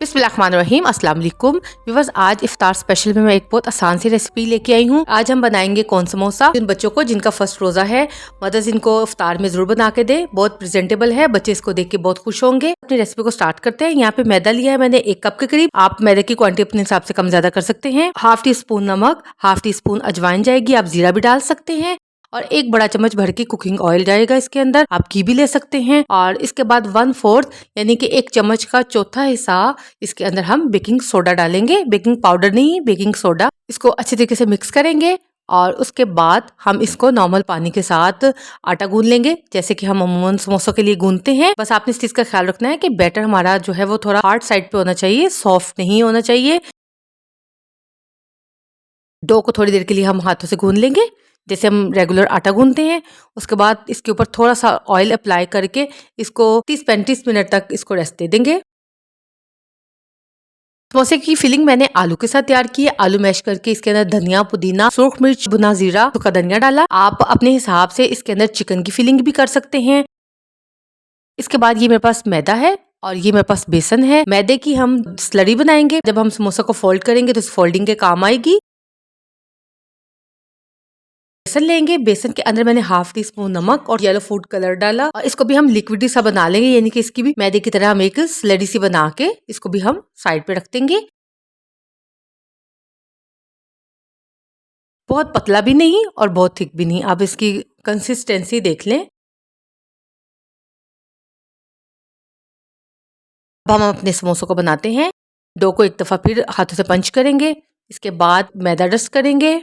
बिस्मिल्लाहिर्रहमानिर्रहीम, अस्सलाम वालेकुम व्यूअर्स। आज इफ्तार स्पेशल में मैं एक बहुत आसान सी रेसिपी लेके आई हूँ। आज हम बनाएंगे कौन समोसा। जिन बच्चों को जिनका फर्स्ट रोजा है, मदर्स इनको इफ्तार में जरूर बना के दे। बहुत प्रेजेंटेबल है, बच्चे इसको देख के बहुत खुश होंगे। अपनी रेसिपी को स्टार्ट करते हैं। यहाँ पे मैदा लिया है मैंने 1 कप के करीब। आप मैदे की क्वांटिटी अपने हिसाब से कम ज्यादा कर सकते हैं। ½ टी स्पून नमक, ½ टी स्पून अजवाइन जाएगी। आप जीरा भी डाल सकते हैं और 1 बड़ा चम्मच भर के कुकिंग ऑयल जाएगा इसके अंदर। आप घी भी ले सकते हैं। और इसके बाद 1/4 यानी कि 1 चम्मच का चौथा हिस्सा इसके अंदर हम बेकिंग सोडा डालेंगे। बेकिंग पाउडर नहीं, बेकिंग सोडा। इसको अच्छे तरीके से मिक्स करेंगे और उसके बाद हम इसको नॉर्मल पानी के साथ आटा गूंद लेंगे, जैसे कि हम अमूमन समोसों के लिए गूंदते हैं। बस आपने इस चीज का ख्याल रखना है कि बैटर हमारा जो है वो थोड़ा हार्ड साइड पे होना चाहिए, सॉफ्ट नहीं होना चाहिए। डो को थोड़ी देर के लिए हम हाथों से गूंद लेंगे, जैसे हम रेगुलर आटा गूंदते हैं। उसके बाद इसके ऊपर थोड़ा सा ऑयल अप्लाई करके इसको 30-35 मिनट तक इसको रेस्ट दे देंगे। समोसे की फिलिंग मैंने आलू के साथ तैयार की है। आलू मैश करके इसके अंदर धनिया, पुदीना, सुर्ख मिर्च, भुना जीरा, सूखा धनिया डाला। आप अपने हिसाब से इसके अंदर चिकन की फिलिंग भी कर सकते हैं। इसके बाद ये मेरे पास मैदा है और ये मेरे पास बेसन है। मैदे की हम स्लरी बनाएंगे। जब हम समोसा को फोल्ड करेंगे तो इस फोल्डिंग के काम आएगी। बेसन लेंगे, बेसन के अंदर मैंने ½ टी स्पून नमक और येलो फूड कलर डाला और इसको भी हम लिक्विडी सा बना लेंगे, यानी कि इसकी भी मैदे की तरह हम एक स्लरी सी बना के इसको भी हम साइड पे रख देंगे। बहुत पतला भी नहीं और बहुत थिक भी नहीं, आप इसकी कंसिस्टेंसी देख लें। अब हम अपने समोसों को बनाते हैं। डो को एक दफा फिर हाथों से पंच करेंगे। इसके बाद मैदा डस्ट करेंगे।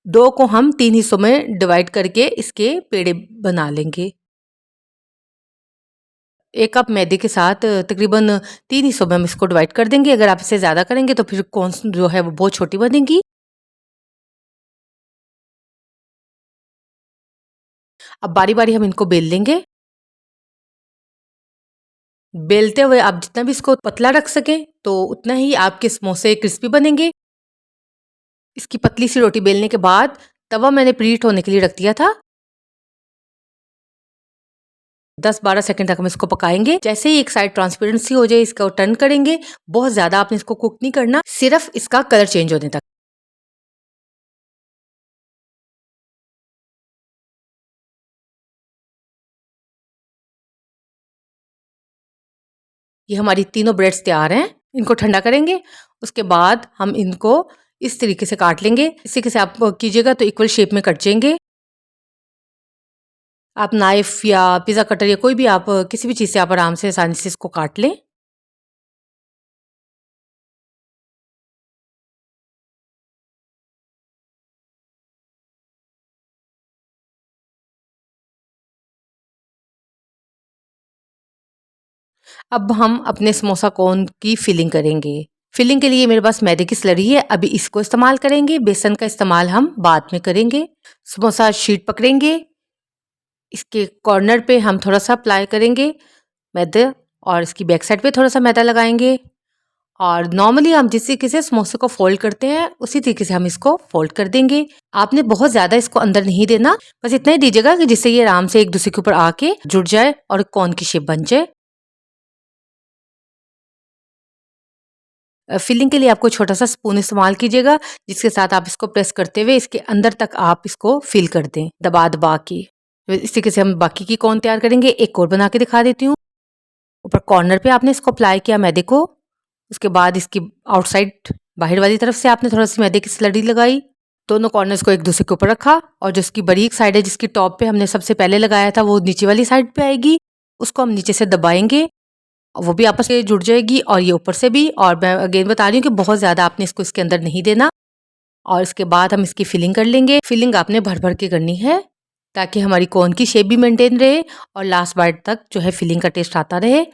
डो को हम 3 हिस्सों में डिवाइड करके इसके पेड़े बना लेंगे। 1 कप मैदे के साथ तकरीबन 3 हिस्सों में हम इसको डिवाइड कर देंगे। अगर आप इसे ज़्यादा करेंगे तो फिर कॉर्न्स जो है वो बहुत छोटी बनेगी। अब बारी बारी हम इनको बेल लेंगे। बेलते हुए आप जितना भी इसको पतला रख सकें तो उतना ही आपके समोसे क्रिस्पी बनेंगे। इसकी पतली सी रोटी बेलने के बाद तवा मैंने प्रीहीट होने के लिए रख दिया था। 10-12 सेकंड तक हम इसको पकाएंगे। जैसे ही एक साइड ट्रांसपेरेंसी हो जाए इसको टर्न करेंगे। बहुत ज्यादा आपने इसको कुक नहीं करना, सिर्फ इसका कलर चेंज होने तक। ये हमारी तीनों ब्रेड्स तैयार हैं। इनको ठंडा करेंगे। उसके बाद हम इनको इस तरीके से काट लेंगे। इस तरीके से आप कीजिएगा तो इक्वल शेप में कट जाएंगे। आप नाइफ या पिज़्ज़ा कटर या कोई भी आप किसी भी चीज़ से आप आराम से आसानी से इसको काट लें। अब हम अपने समोसा कोन की फिलिंग करेंगे। फिलिंग के लिए मेरे पास मैदे की स्लरी है, अभी इसको इस्तेमाल करेंगे। बेसन का इस्तेमाल हम बाद में करेंगे। समोसा शीट पकड़ेंगे, इसके कॉर्नर पे हम थोड़ा सा अप्लाई करेंगे मैदा और इसकी बैक साइड पे थोड़ा सा मैदा लगाएंगे। और नॉर्मली हम जिस तरीके से समोसे को फोल्ड करते हैं उसी तरीके से हम इसको फोल्ड कर देंगे। आपने बहुत ज्यादा इसको अंदर नहीं देना, बस इतना ही दीजिएगा कि जिससे ये आराम से एक दूसरे के ऊपर आके जुड़ जाए और कॉर्न की शेप बन जाए। फिलिंग के लिए आपको छोटा सा स्पून इस्तेमाल कीजिएगा, जिसके साथ आप इसको प्रेस करते हुए इसके अंदर तक आप इसको फिल कर दें, दबा दबा के। इस तरीके से हम बाकी की कॉर्न तैयार करेंगे। एक और बना के दिखा देती हूँ। ऊपर कॉर्नर पे आपने इसको अप्लाई किया मैदे को। उसके बाद इसकी आउटसाइड बाहर वाली तरफ से आपने थोड़ा सी मैदे की स्लरी लगाई। दोनों कॉर्नर्स को एक दूसरे के ऊपर रखा और जो इसकी बारीक साइड है जिसकी टॉप पे हमने सबसे पहले लगाया था वो नीचे वाली साइड पे आएगी। उसको हम नीचे से दबाएंगे, वो भी आपस में जुड़ जाएगी और ये ऊपर से भी। और मैं अगेन बता रही हूँ कि बहुत ज़्यादा आपने इसको इसके अंदर नहीं देना। और इसके बाद हम इसकी फिलिंग कर लेंगे। फिलिंग आपने भर भर के करनी है ताकि हमारी कोन की शेप भी मेंटेन रहे और लास्ट बाइट तक जो है फिलिंग का टेस्ट आता रहे।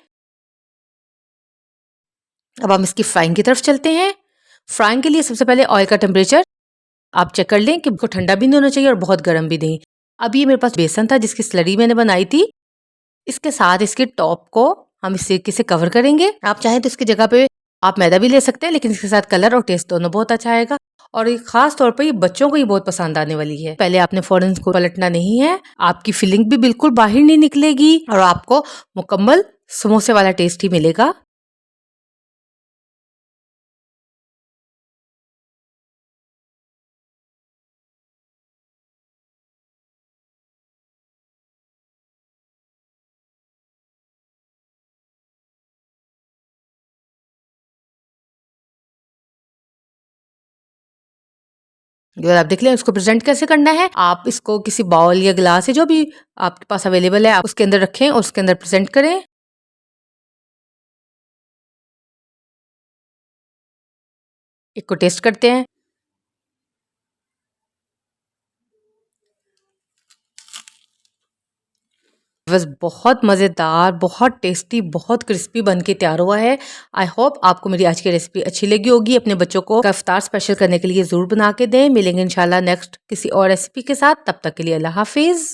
अब हम इसकी फ्राइंग की तरफ चलते हैं। फ्राइंग के लिए सबसे पहले ऑयल का टेम्परेचर आप चेक कर लें कि इसको ठंडा भी नहीं होना चाहिए और बहुत गर्म भी नहीं। अब ये मेरे पास बेसन था जिसकी स्लरी मैंने बनाई थी। इसके साथ इसके टॉप को हम इस तरीके से कवर करेंगे। आप चाहें तो इसकी जगह पे आप मैदा भी ले सकते हैं, लेकिन इसके साथ कलर और टेस्ट दोनों बहुत अच्छा आएगा। और ये खास तौर पर ये बच्चों को ये बहुत पसंद आने वाली है। पहले आपने फौरन इसको पलटना नहीं है, आपकी फिलिंग भी बिल्कुल बाहर नहीं निकलेगी और आपको मुकम्मल समोसे वाला टेस्ट ही मिलेगा। अगर आप देख लें इसको प्रेजेंट कैसे करना है, आप इसको किसी बाउल या गिलास है जो भी आपके पास अवेलेबल है आप उसके अंदर रखें और उसके अंदर प्रेजेंट करें। एक को टेस्ट करते हैं। बस बहुत मज़ेदार, बहुत टेस्टी, बहुत क्रिस्पी बन के तैयार हुआ है। आई होप आपको मेरी आज की रेसिपी अच्छी लगी होगी। अपने बच्चों को इफ्तार स्पेशल करने के लिए ज़रूर बना के दें। मिलेंगे इंशाल्लाह नेक्स्ट किसी और रेसिपी के साथ। तब तक के लिए अल्लाह हाफिज़।